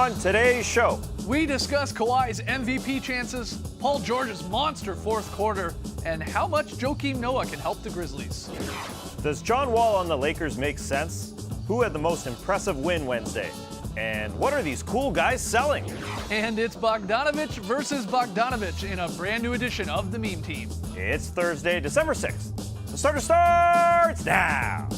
On today's show, we discuss Kawhi's MVP chances, Paul George's monster fourth quarter, and how much Joakim Noah can help the Grizzlies. does John Wall on the Lakers make sense? Who had the most impressive win Wednesday? And what are these cool guys selling? And it's Bogdanovich versus Bogdanovich in a brand new edition of the Meme Team. It's Thursday, December 6th. The starter starts now.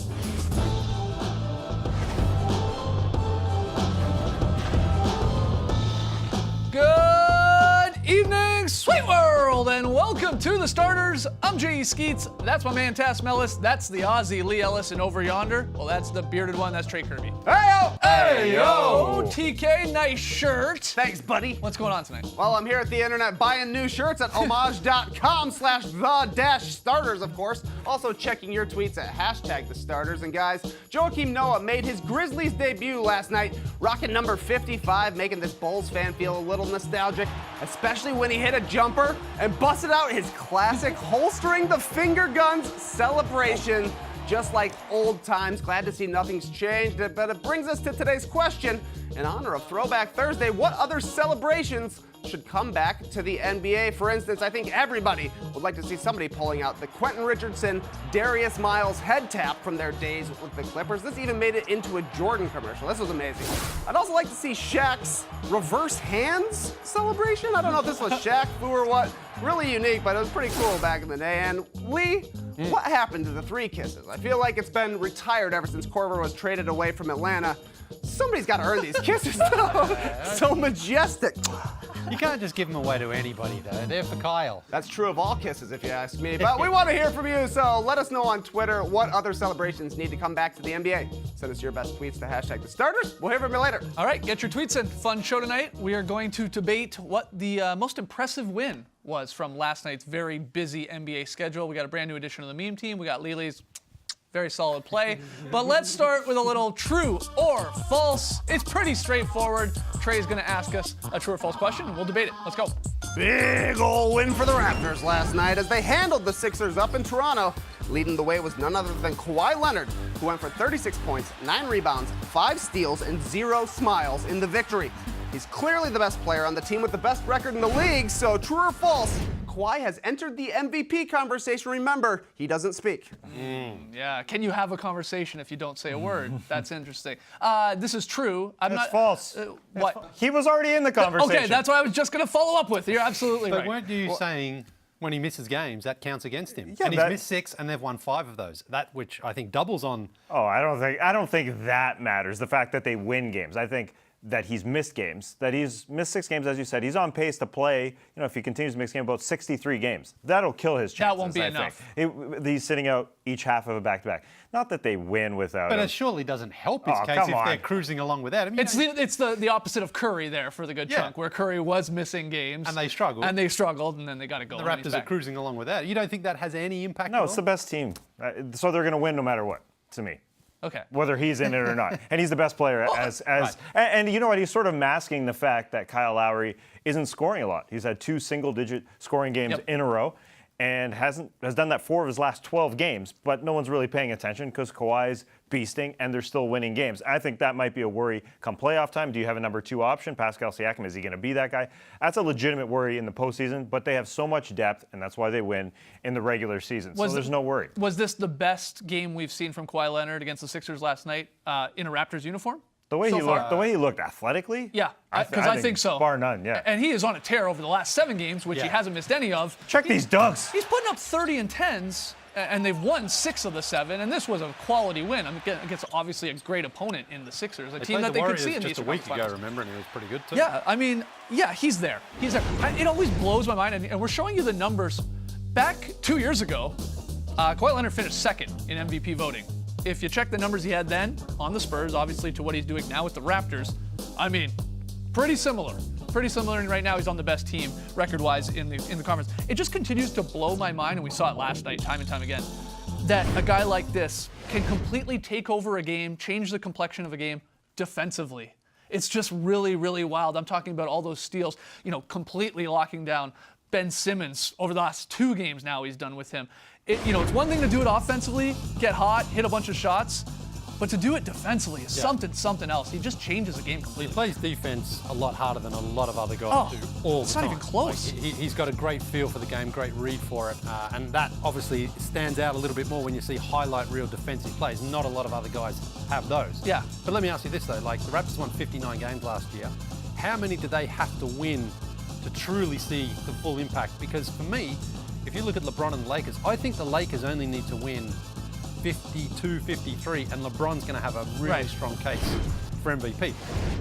Good evening, Sweet World, and welcome to the starters. I'm J.E. Skeets. That's my man Tass Mellis. That's the Aussie Lee Ellis, and over yonder, well, that's the bearded one. That's Trey Kirby. Hey-yo! Hey-yo! TK, nice shirt. Thanks, buddy. What's going on tonight? Well, I'm here at the internet buying new shirts at homage.com/the-starters, of course. Also checking your tweets at #thestarters. And guys, Joakim Noah made his Grizzlies debut last night, rocking number 55, making this Bulls fan feel a little nostalgic, especially when he hit a jumper and busted out his classic holstering the finger guns celebration. Just like old times. Glad to see nothing's changed, but it brings us to today's question. In honor of Throwback Thursday, what other celebrations should come back to the NBA? For instance, I think everybody would like to see somebody pulling out the Quentin Richardson, Darius Miles head tap from their days with the Clippers. This even made it into a Jordan commercial. This was amazing. I'd also like to see Shaq's reverse hands celebration. I don't know if this was Shaq, Fu, or what. Really unique, but it was pretty cool back in the day. And Lee, what happened to the three kisses? I feel like it's been retired ever since Korver was traded away from Atlanta. Somebody's got to earn these kisses, though. So majestic. You can't just give them away to anybody, though. They're for Kyle. That's true of all kisses, if you ask me. But we want to hear from you, so let us know on Twitter what other celebrations need to come back to the NBA. Send us your best tweets to #thestarters. We'll hear from you later. All right, get your tweets in. Fun show tonight. We are going to debate what the most impressive win was from last night's very busy NBA schedule. We got a brand new edition of the Meme Team. We got Lily's very solid play. But let's start with a little true or false. It's pretty straightforward. Trey's going to ask us a true or false question, and we'll debate it. Let's go. Big ol' win for the Raptors last night as they handled the Sixers up in Toronto. Leading the way was none other than Kawhi Leonard, who went for 36 points, 9 rebounds, 5 steals, and 0 smiles in the victory. He's clearly the best player on the team with the best record in the league, so true or false, Kawhi has entered the MVP conversation. Remember, he doesn't speak. Yeah, can you have a conversation if you don't say a word? That's interesting. This is true. That's false. What? He was already in the conversation. Okay, that's what I was just going to follow up with. You're absolutely But right. weren't you saying when he misses games, that counts against him? Yeah, and he's missed 6, and they've won 5 of those. That which I think doubles on. Oh, I don't think that matters. The fact that they win games. I think that he's missed games, that he's missed 6 games, as you said. He's on pace to play, if he continues to miss games, about 63 games. That'll kill his chances. That won't be enough. He's sitting out each half of a back-to-back. Not that they win without But him. it surely doesn't help his case come if on. they're cruising along without him. It's the opposite of Curry there for the good chunk, where Curry was missing games. And they struggled. And then they got to go. The Raptors are cruising along without it. You don't think that has any impact at all? No, it's the best team. So they're going to win no matter what, to me. Okay. Whether he's in it or not. And he's the best player and you know what? He's sort of masking the fact that Kyle Lowry isn't scoring a lot. He's had 2 single-digit scoring games in a row and has done that 4 of his last 12 games, but no one's really paying attention because Kawhi's beasting and they're still winning games. I think that might be a worry come playoff time. Do you have a number 2 option? Pascal Siakam, is he going to be that guy? That's a legitimate worry in the postseason, but they have so much depth, and that's why they win in the regular season. So there's no worry. Was this the best game we've seen from Kawhi Leonard against the Sixers last night in a Raptors uniform? The way he looked athletically? Yeah, because I think so. Bar none, yeah. And he is on a tear over the last 7 games, which he hasn't missed any of. Check these dunks. He's putting up 30 and 10s, and they've won 6 of the 7, and this was a quality win. I mean, against obviously a great opponent in the Sixers, a team that they could see in the just a week ago, remember, and he was pretty good too. Yeah, I mean, he's there. He's there. It always blows my mind, and we're showing you the numbers. Back 2 years ago, Kawhi Leonard finished 2nd in MVP voting. If you check the numbers he had then on the Spurs, obviously to what he's doing now with the Raptors, I mean, pretty similar. And right now he's on the best team record-wise in the conference. It just continues to blow my mind, and we saw it last night time and time again, that a guy like this can completely take over a game, change the complexion of a game defensively. It's just really, really wild. I'm talking about all those steals, completely locking down Ben Simmons over the last 2 games now he's done with him. It's one thing to do it offensively, get hot, hit a bunch of shots. but to do it defensively is something else. He just changes the game He completely. plays defense a lot harder than a lot of other guys do all the it's time. not even close. Like, he's got a great feel for the game, great read for it, and that obviously stands out a little bit more when you see highlight reel defensive plays. Not a lot of other guys have those. Yeah. But let me ask you this though, like the Raptors won 59 games last year. How many do they have to win to truly see the full impact? Because for me, if you look at LeBron and the Lakers, I think the Lakers only need to win 52, 53, and LeBron's going to have a really strong case for MVP. The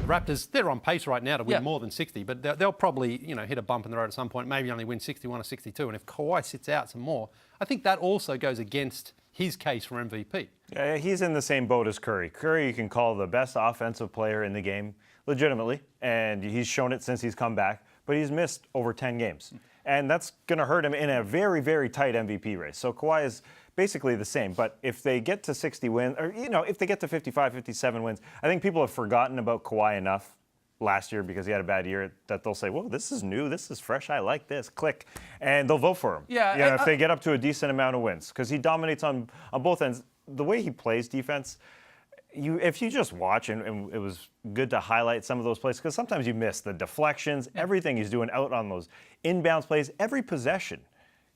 Raptors, they're on pace right now to win more than 60, but they'll probably, hit a bump in the road at some point, maybe only win 61 or 62. And if Kawhi sits out some more, I think that also goes against his case for MVP. Yeah, he's in the same boat as Curry. Curry, you can call the best offensive player in the game, legitimately, and he's shown it since he's come back, but he's missed over 10 games. And that's going to hurt him in a very, very tight MVP race. So Kawhi is basically the same. But if they get to 60 wins, or, if they get to 55, 57 wins, I think people have forgotten about Kawhi enough last year because he had a bad year that they'll say, whoa, this is new, this is fresh, I like this, click. And they'll vote for him. Yeah, if they get up to a decent amount of wins. Because he dominates on both ends. The way he plays defense, if you just watch, and it was good to highlight some of those plays, because sometimes you miss the deflections, everything he's doing out on those inbounds plays, every possession,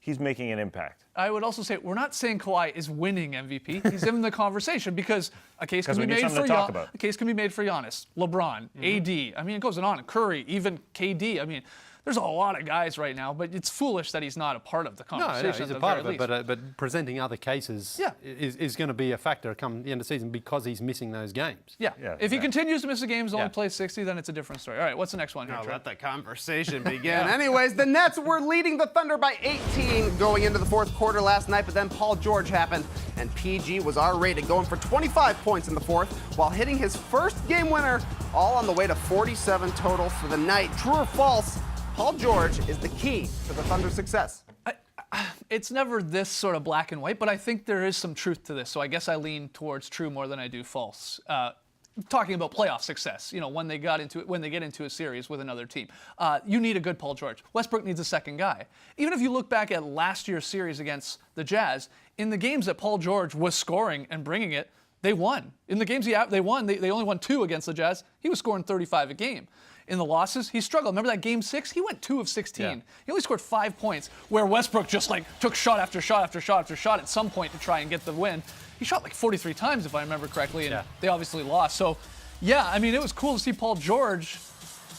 he's making an impact. I would also say we're not saying Kawhi is winning MVP. He's in the conversation because a case can be made for a case can be made for Giannis, LeBron, AD. I mean, it goes on. Curry, even KD. I mean, there's a lot of guys right now, but it's foolish that he's not a part of the conversation. No, he's a part of it, but presenting other cases is going to be a factor come the end of the season because he's missing those games. Yeah. If he continues to miss the games, only plays 60, then it's a different story. All right, what's the next one here, Trey? Let the conversation begin. Anyways, the Nets were leading the Thunder by 18 going into the fourth quarter last night, but then Paul George happened, and PG was R-rated, going for 25 points in the fourth while hitting his first game winner, all on the way to 47 total for the night. True or false? Paul George is the key to the Thunder's success. It's never this sort of black and white, but I think there is some truth to this. So I guess I lean towards true more than I do false. Talking about playoff success, when they get into a series with another team, you need a good Paul George. Westbrook needs a second guy. Even if you look back at last year's series against the Jazz, in the games that Paul George was scoring and bringing it, they won. In the games they won, they only won 2 against the Jazz. He was scoring 35 a game. In the losses, he struggled. Remember that game 6? He went 2 of 16. Yeah. He only scored 5 points, where Westbrook just took shot after shot after shot after shot at some point to try and get the win. He shot 43 times, if I remember correctly, and they obviously lost. So, I mean, it was cool to see Paul George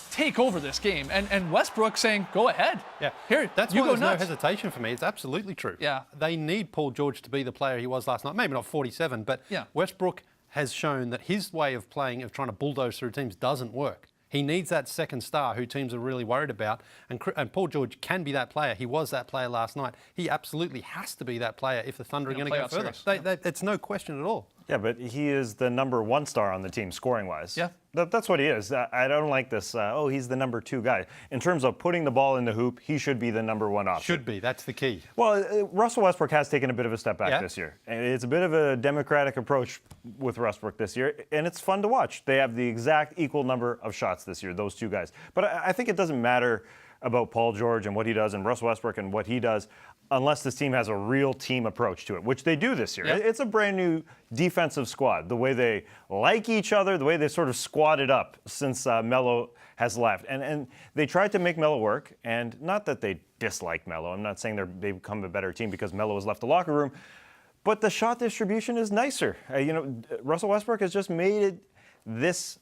take over this game, and Westbrook saying, "Go ahead." Yeah, here, that's you why go there's nuts. no hesitation for me. It's absolutely true. Yeah, they need Paul George to be the player he was last night. Maybe not 47, but Westbrook has shown that his way of playing, of trying to bulldoze through teams, doesn't work. He needs that second star who teams are really worried about, and Paul George can be that player. He was that player last night. He absolutely has to be that player if the Thunder are going to go further. It's no question at all. Yeah, but he is the number 1 star on the team, scoring-wise. Yeah. That's what he is. I don't like this, he's the number 2 guy. In terms of putting the ball in the hoop, he should be the number 1 option. Should be. That's the key. Well, Russell Westbrook has taken a bit of a step back this year. And it's a bit of a democratic approach with Westbrook this year, and it's fun to watch. They have the exact equal number of shots this year, those 2 guys. But I think it doesn't matter about Paul George and what he does and Russell Westbrook and what he does unless this team has a real team approach to it, which they do this year. Yep. It's a brand new defensive squad. The way they like each other, the way they sort of squatted up since Melo has left. And they tried to make Melo work, and not that they dislike Melo. I'm not saying they've become a better team because Melo has left the locker room, but the shot distribution is nicer. Russell Westbrook has just made this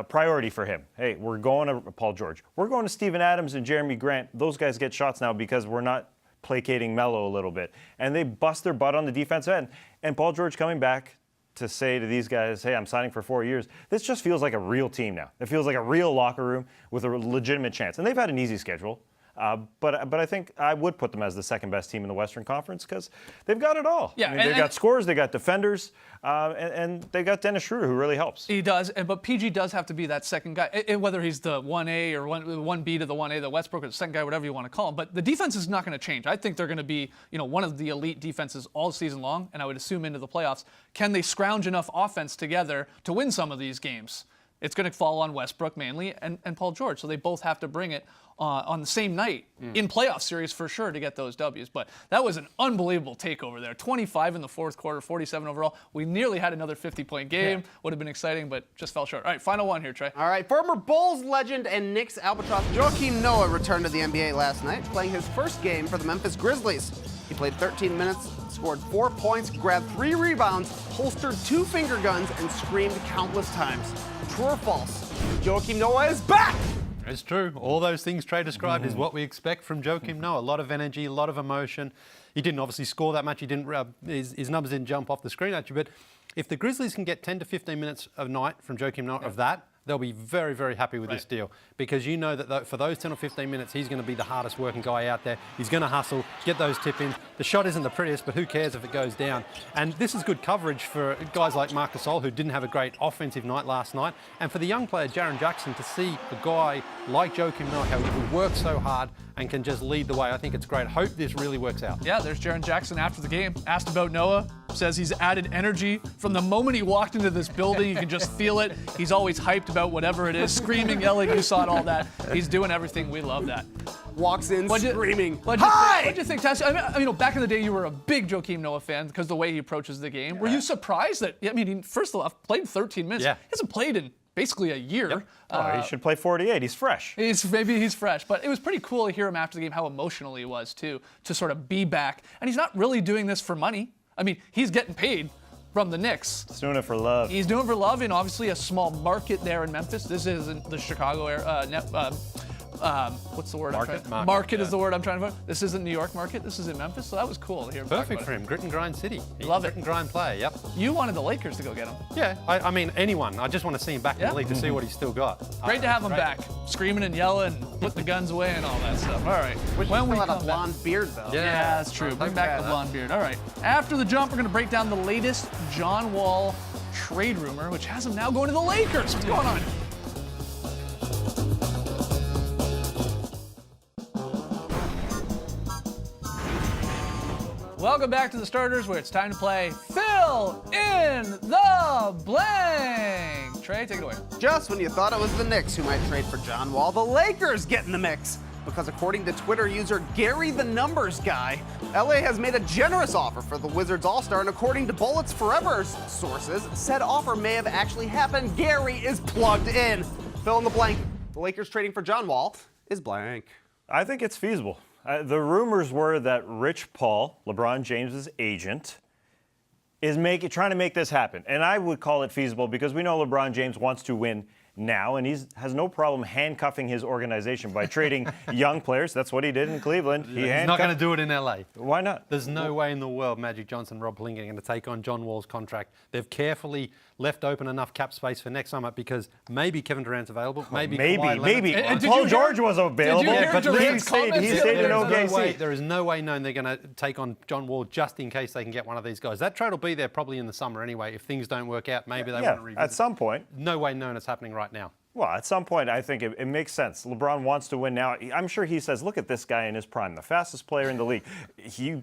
priority for him. Hey, we're going to Paul George. We're going to Steven Adams and Jeremy Grant. Those guys get shots now because we're not placating Melo a little bit. And they bust their butt on the defensive end. And Paul George coming back to say to these guys, hey, I'm signing for 4 years. This just feels like a real team now. It feels like a real locker room with a legitimate chance. And they've had an easy schedule. But I think I would put them as the second best team in the Western Conference because they've got it all. Yeah, they've got scorers, they got defenders, and they got Dennis Schroeder who really helps. He does, but PG does have to be that second guy, whether he's the 1A or 1B to the 1A, the Westbrook or the second guy, whatever you want to call him. But the defense is not going to change. I think they're going to be, one of the elite defenses all season long, and I would assume into the playoffs. Can they scrounge enough offense together to win some of these games? it's going to fall on Westbrook mainly and Paul George. So they both have to bring it on the same night in playoff series for sure to get those W's. But that was an unbelievable takeover there. 25 in the fourth quarter, 47 overall. We nearly had another 50-point game. Would have been exciting, but just fell short. All right, final one here, Trey. All right, former Bulls legend and Knicks albatross Joakim Noah returned to the NBA last night, playing his first game for the Memphis Grizzlies. He played 13 minutes, scored 4 points, grabbed 3 rebounds, holstered 2 finger guns, and screamed countless times. True or false? Joakim Noah is back! It's true. All those things Trey described is what we expect from Joakim Noah. A lot of energy, a lot of emotion. He didn't obviously score that much. He didn't. His numbers didn't jump off the screen at you. But if the Grizzlies can get 10 to 15 minutes a night from Joakim Noah of that, they'll be very, very happy with this deal, because you know that for those 10 or 15 minutes, he's going to be the hardest working guy out there. He's going to hustle, get those tip-ins. The shot isn't the prettiest, but who cares if it goes down? And this is good coverage for guys like Marc Gasol, who didn't have a great offensive night last night, and for the young player, Jaren Jackson, to see a guy like Joakim Noah who works so hard and can just lead the way. I think it's great. Hope this really works out. Yeah, there's Jaren Jackson after the game. Asked about Noah. Says he's added energy from the moment he walked into this building. You can just feel it. He's always hyped about whatever it is, screaming, yelling. You saw it, all that. He's doing everything. We love that. Walks in screaming, Hi! What'd you think, Tassie? I mean, back in the day, you were a big Joakim Noah fan because the way he approaches the game. Were you surprised that? I mean, he, first of all, played 13 minutes. Yeah. He hasn't played in basically a year. He should play 48. He's fresh. Maybe he's fresh, but it was pretty cool to hear him after the game how emotional he was too, to sort of be back. And he's not really doing this for money. I mean, he's getting paid from the Knicks. He's doing it for love. He's doing it for love, and obviously a small market there in Memphis. This isn't the Chicago area. What's the word? Market is the word I'm trying to find. This isn't New York market. This is in Memphis, so that was cool to hear him talk Perfect about for him. Grit and grind city. Love it. Grit and grind player, yep. You wanted the Lakers to go get him. Yeah, I mean, anyone. I just want to see him back in the league to see what he's still got. Great to have him back, screaming and yelling, put the guns away and all that stuff. All right. Wish he still had a blonde beard, though. Yeah, that's true. Bring back the blonde beard. All right. After the jump, we're going to break down the latest John Wall trade rumor, which has him now going to the Lakers. What's going on? Welcome back to the starters, where it's time to play Fill in the Blank. Trey, take it away. Just when you thought it was the Knicks who might trade for John Wall, the Lakers get in the mix. Because according to Twitter user Gary the Numbers Guy, LA has made a generous offer for the Wizards All-Star, and according to Bullets Forever's sources, said offer may have actually happened. Gary is plugged in. Fill in the blank. The Lakers trading for John Wall is blank. I think it's feasible. The rumors were that Rich Paul, LeBron James's agent, is trying to make this happen. And I would call it feasible because we know LeBron James wants to win now, and he has no problem handcuffing his organization by trading young players. That's what he did in Cleveland. He's not going to do it in LA. Why not? There's no way in the world Magic Johnson, Rob Pelinka are going to take on John Wall's contract. They've carefully left open enough cap space for next summer because maybe Kevin Durant's available, maybe And did Paul you George was available, hear but Durant's he stayed in OKC. There is no way known they're going to take on John Wall just in case they can get one of these guys. That trade will be there probably in the summer anyway. If things don't work out, maybe they want to revisit. At some point. No way known it's happening right now. Well, at some point, I think it makes sense. LeBron wants to win now. I'm sure he says, look at this guy in his prime, the fastest player in the league. He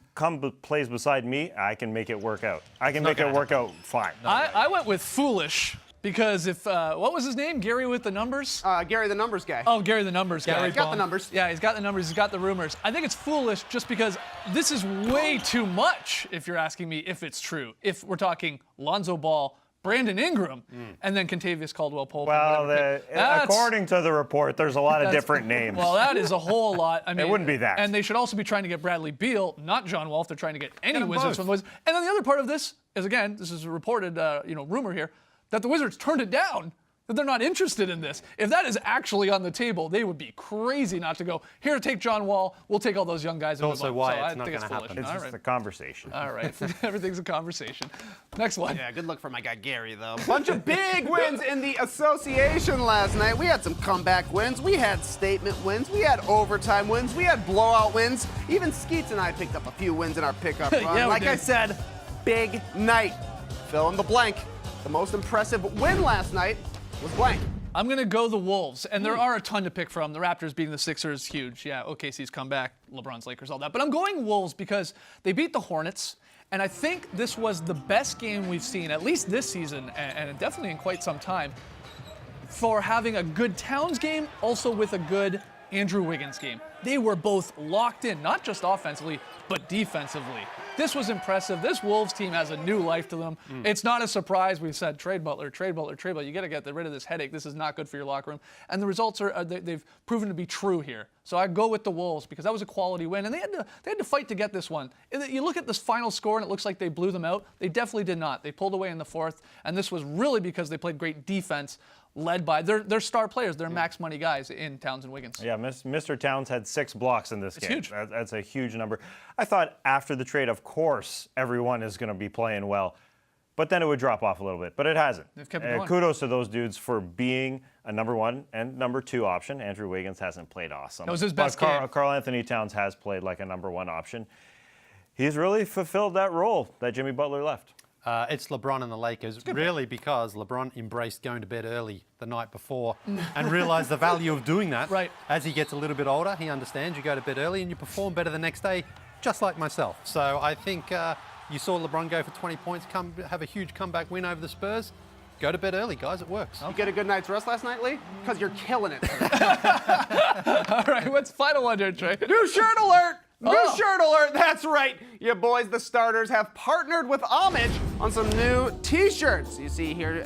plays beside me, I can make it work out. I can make it work out fine. I went with foolish because if, what was his name? Gary with the numbers? Gary the Numbers Guy. Oh, Gary the Numbers Guy. He's got the numbers. Yeah, he's got the numbers. He's got the rumors. I think it's foolish just because this is way too much, if you're asking me if it's true. If we're talking Lonzo Ball, Brandon Ingram, and then Contavious Caldwell-Pope. Well, according to the report, there's a lot of different names. Well, that is a whole lot. I mean, it wouldn't be that. And they should also be trying to get Bradley Beal, not John Wall, if they're trying to get any Wizards from the Wizards. And then the other part of this is, again, this is a reported rumor here, that the Wizards turned it down, that they're not interested in this. If that is actually on the table, they would be crazy not to go, here, take John Wall, we'll take all those young guys and move also on. why So it's I not think it's gonna foolish. happen. It's just a conversation. All right, everything's a conversation. Next one. Yeah, good luck for my guy Gary, though. Bunch of big wins in the association last night. We had some comeback wins. We had statement wins. We had overtime wins. We had blowout wins. Even Skeets and I picked up a few wins in our pickup run. Yeah, like did. I said, big night. Fill in the blank. The most impressive win last night was blank. I'm going to go the Wolves, and there are a ton to pick from. The Raptors beating the Sixers, huge. Yeah, OKC's comeback, LeBron's Lakers, all that. But I'm going Wolves because they beat the Hornets, and I think this was the best game we've seen, at least this season, and definitely in quite some time. for having a good Towns game, also with a good Andrew Wiggins game. They were both locked in, not just offensively, but defensively. This was impressive. This Wolves team has a new life to them. It's not a surprise. We've said trade Butler, trade Butler, trade Butler. You got to get rid of this headache. This is not good for your locker room. And the results they've proven to be true here. So I go with the Wolves because that was a quality win, and they had to fight to get this one. You look at this final score, and it looks like they blew them out. They definitely did not. They pulled away in the fourth, and this was really because they played great defense, led by their star players, their max money guys in Towns and Wiggins. Yeah, Mr. Towns had 6 blocks in this game. Huge. That's a huge number. I thought after the trade, of course, everyone is going to be playing well, but then it would drop off a little bit. But it hasn't. They've kept it going. Kudos to those dudes for being a number 1 and number 2 option. Andrew Wiggins hasn't played awesome. That was his best game. Karl Anthony Towns has played like a number 1 option. He's really fulfilled that role that Jimmy Butler left. It's LeBron and the Lakers, really, because LeBron embraced going to bed early the night before and realized the value of doing that. Right. As he gets a little bit older, he understands you go to bed early and you perform better the next day, just like myself. So I think you saw LeBron go for 20 points, have a huge comeback win over the Spurs. Go to bed early, guys. It works. You get a good night's rest last night, Lee? Because you're killing it. All right, what's the final one here, Trey? New shirt alert! New shirt alert, that's right. You boys, the starters, have partnered with Homage on some new t-shirts. You see here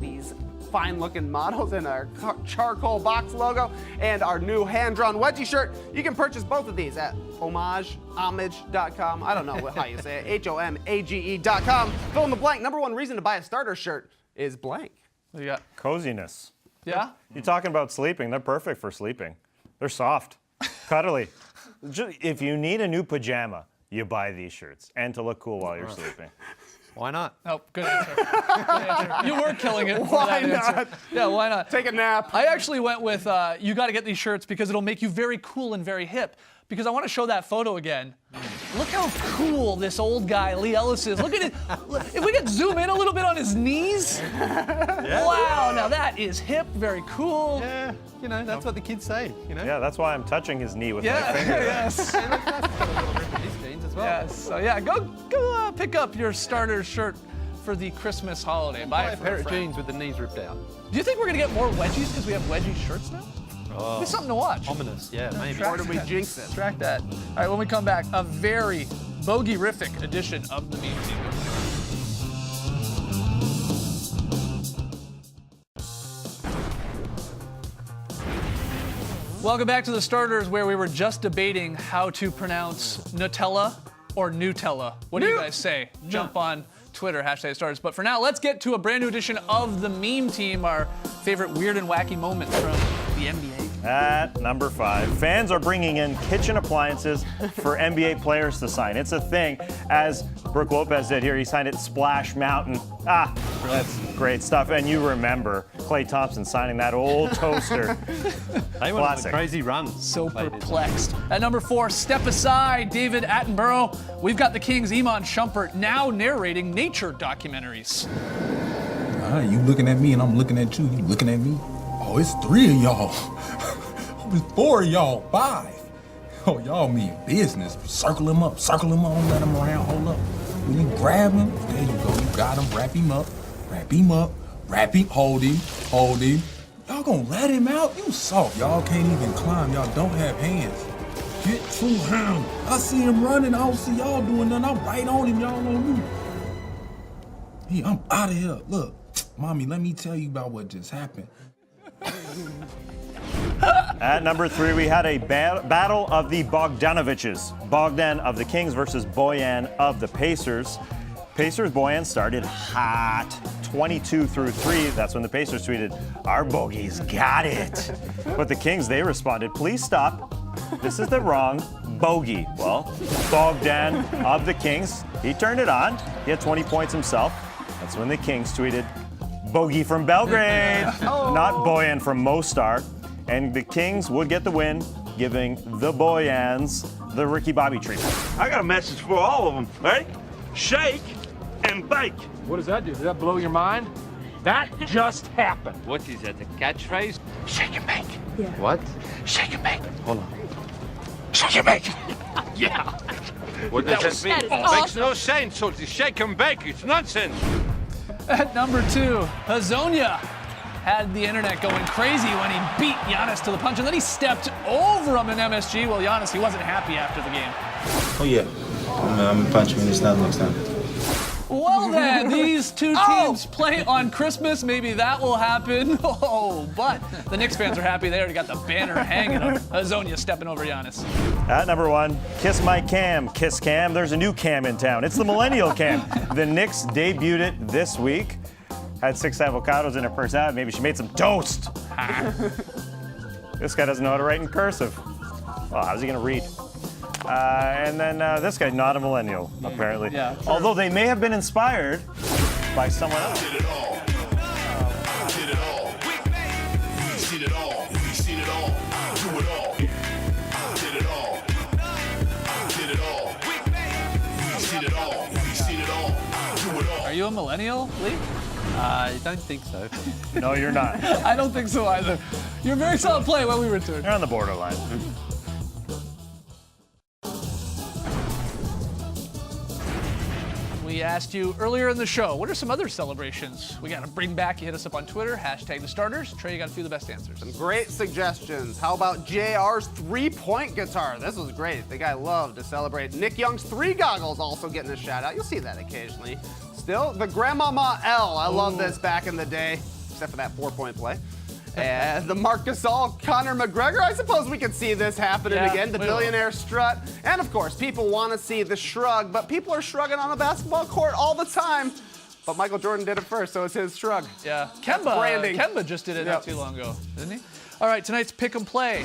these fine-looking models in our charcoal box logo and our new hand-drawn wedgie shirt. You can purchase both of these at homage.com. I don't know how you say it, HOMAGE.com. Fill in the blank. Number 1 reason to buy a starter shirt is blank. What do you got? Coziness. Yeah? You're talking about sleeping. They're perfect for sleeping. They're soft, cuddly. If you need a new pajama, you buy these shirts, and to look cool while you're sleeping. Why not? Oh, good answer. Good answer. You were killing it. Why not? Yeah, why not? Take a nap. I actually went with you got to get these shirts because it'll make you very cool and very hip. Because I want to show that photo again. Look how cool this old guy, Lee Ellis, is. Look at it. If we could zoom in a little bit on his knees. Yeah. Wow, now that is hip, very cool. Yeah, you know, that's what the kids say, you know? Yeah, that's why I'm touching his knee with my finger. Yes. These jeans as well. Yes. So yeah, go pick up your starter shirt for the Christmas holiday. Buy Buy it a for pair a of friend. jeans with the knees ripped out. Do you think we're gonna get more wedgies because we have wedgie shirts now? Oh, It's something to watch. ominous, yeah, maybe. Or did we jinx it? Track that. All right, when we come back, a very bogey-rific edition of the meme team. Welcome back to the starters, where we were just debating how to pronounce Nutella or Nutella. What do you guys say? Jump on Twitter, #starters. But for now, let's get to a brand new edition of the meme team, our favorite weird and wacky moments from the NBA. At number 5, fans are bringing in kitchen appliances for NBA players to sign. It's a thing, as Brooke Lopez did here. He signed it Splash Mountain. That's great stuff. And you remember Klay Thompson signing that old toaster. They went on a Classic. crazy run. So They did. perplexed. At number 4, step aside, David Attenborough. We've got the Kings' Iman Shumpert now narrating nature documentaries. You looking at me and I'm looking at you. You looking at me? Oh, it's 3 of y'all. It's 4 of y'all. 5. Oh, y'all mean business. Circle him up. Don't let him around. Hold up. When you grab him, there you go. You got him. Wrap him up. Wrap him. Hold him. Y'all gonna let him out? You soft. Y'all can't even climb. Y'all don't have hands. Get to him. I see him running. I don't see y'all doing nothing. I'm right on him. Y'all on me. Hey, I'm out of here. Look, mommy, let me tell you about what just happened. At number 3, we had a battle of the Bogdanoviches. Bogdan of the Kings versus Bojan of the Pacers. Bojan started hot, 22 through 3. That's when the Pacers tweeted, "Our Bogies got it." But the Kings, they responded, "Please stop. This is the wrong bogey." Well, Bogdan of the Kings, he turned it on. He had 20 points himself. That's when the Kings tweeted, "Bogey from Belgrade," not Bojan from Mostar. And the Kings would get the win, giving the Boyans the Ricky Bobby treatment. I got a message for all of them, right? Shake and bake. What does that do? Does that blow your mind? That just happened. What is that, a catchphrase? Shake and bake. Yeah. What? Shake and bake. Hold on. Shake and bake. Yeah. What does that mean? That is Makes no sense, Salty. Shake and bake, it's nonsense. At number 2, Hazonia had the internet going crazy when he beat Giannis to the punch, and then he stepped over him in MSG. Well, Giannis, he wasn't happy after the game. Oh yeah, I'm gonna punch him in his snout next time. Well then, these two teams play on Christmas. Maybe that will happen. Oh, but the Knicks fans are happy. They already got the banner hanging of Hazonia stepping over Giannis. At number 1, Kiss My Cam, Kiss Cam. There's a new Cam in town. It's the Millennial Cam. The Knicks debuted it this week. Had 6 avocados in her first half. Maybe she made some toast. This guy doesn't know how to write in cursive. Oh, how's he going to read? And then this guy, not a millennial, apparently. Yeah, true. Although they may have been inspired by someone else. Did it all. Did it all. We've seen it all. We've seen it all. Do it all. Did it all. Did it all. We've seen it all. We've seen it all. Do it all. Are you a millennial, Lee? I don't think so. No, you're not. I don't think so either. You're a very solid play when we return. You're on the borderline. We asked you earlier in the show, what are some other celebrations we got to bring back? You hit us up on Twitter, hashtag the starters. Trey, you got a few of the best answers. Great suggestions. How about JR's three-point guitar? This was great. The guy loved to celebrate. Nick Young's 3 goggles also getting a shout out. You'll see that occasionally. Still, the Grandmama L. I love this back in the day, except for that 4-point play. And the Marc Gasol, Conor McGregor. I suppose we could see this happening again. The billionaire strut. And of course, people want to see the shrug, but people are shrugging on the basketball court all the time. But Michael Jordan did it first, so it's his shrug. Yeah, That's branding. Kemba just did it not too long ago, didn't he? All right, tonight's pick and play.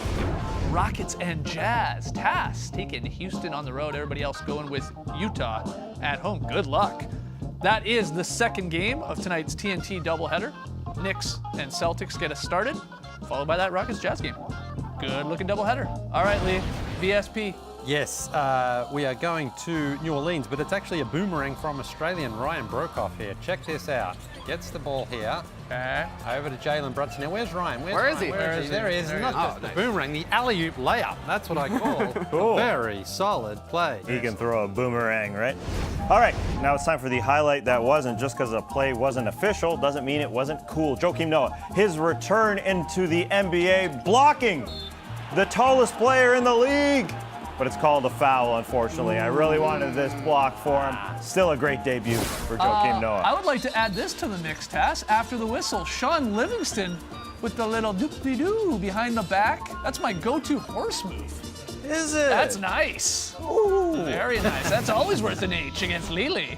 Rockets and Jazz. Tass taking Houston on the road. Everybody else going with Utah at home. Good luck. That is the second game of tonight's TNT doubleheader. Knicks and Celtics get us started, followed by that Rockets-Jazz game. Good-looking doubleheader. All right, Lee, VSP. Yes, we are going to New Orleans, but it's actually a boomerang from Australian Ryan Broekhoff here. Check this out. Gets the ball here. Okay. Over to Jalen Brunson. Now, where's Ryan? Where is he? There he is. There he Not is. just the boomerang, the alley-oop layup. That's what I call Cool. a very solid play. He can throw a boomerang, right? All right, now it's time for the highlight that wasn't. Just because a play wasn't official doesn't mean it wasn't cool. Joakim Noah, his return into the NBA, blocking the tallest player in the league. But it's called a foul, unfortunately. I really wanted this block for him. Still a great debut for Joakim Noah. I would like to add this to the Knicks, Tass. After the whistle, Sean Livingston with the little doop-de-doo behind the back. That's my go-to horse move. Is it? That's nice. Ooh. Very nice. That's always worth an H against Lily.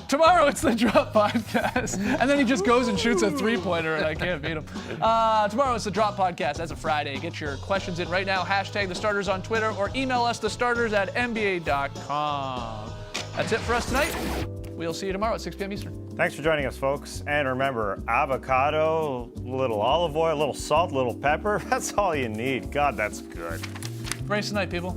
Tomorrow it's the Drop Podcast. And then he just goes and shoots a 3-pointer and I can't beat him. Tomorrow it's the Drop Podcast. That's a Friday. Get your questions in right now. Hashtag the starters on Twitter or email us thestarters@nba.com. That's it for us tonight. We'll see you tomorrow at 6 p.m. Eastern. Thanks for joining us, folks. And remember, avocado, a little olive oil, a little salt, a little pepper. That's all you need. God, that's good. Race tonight, people.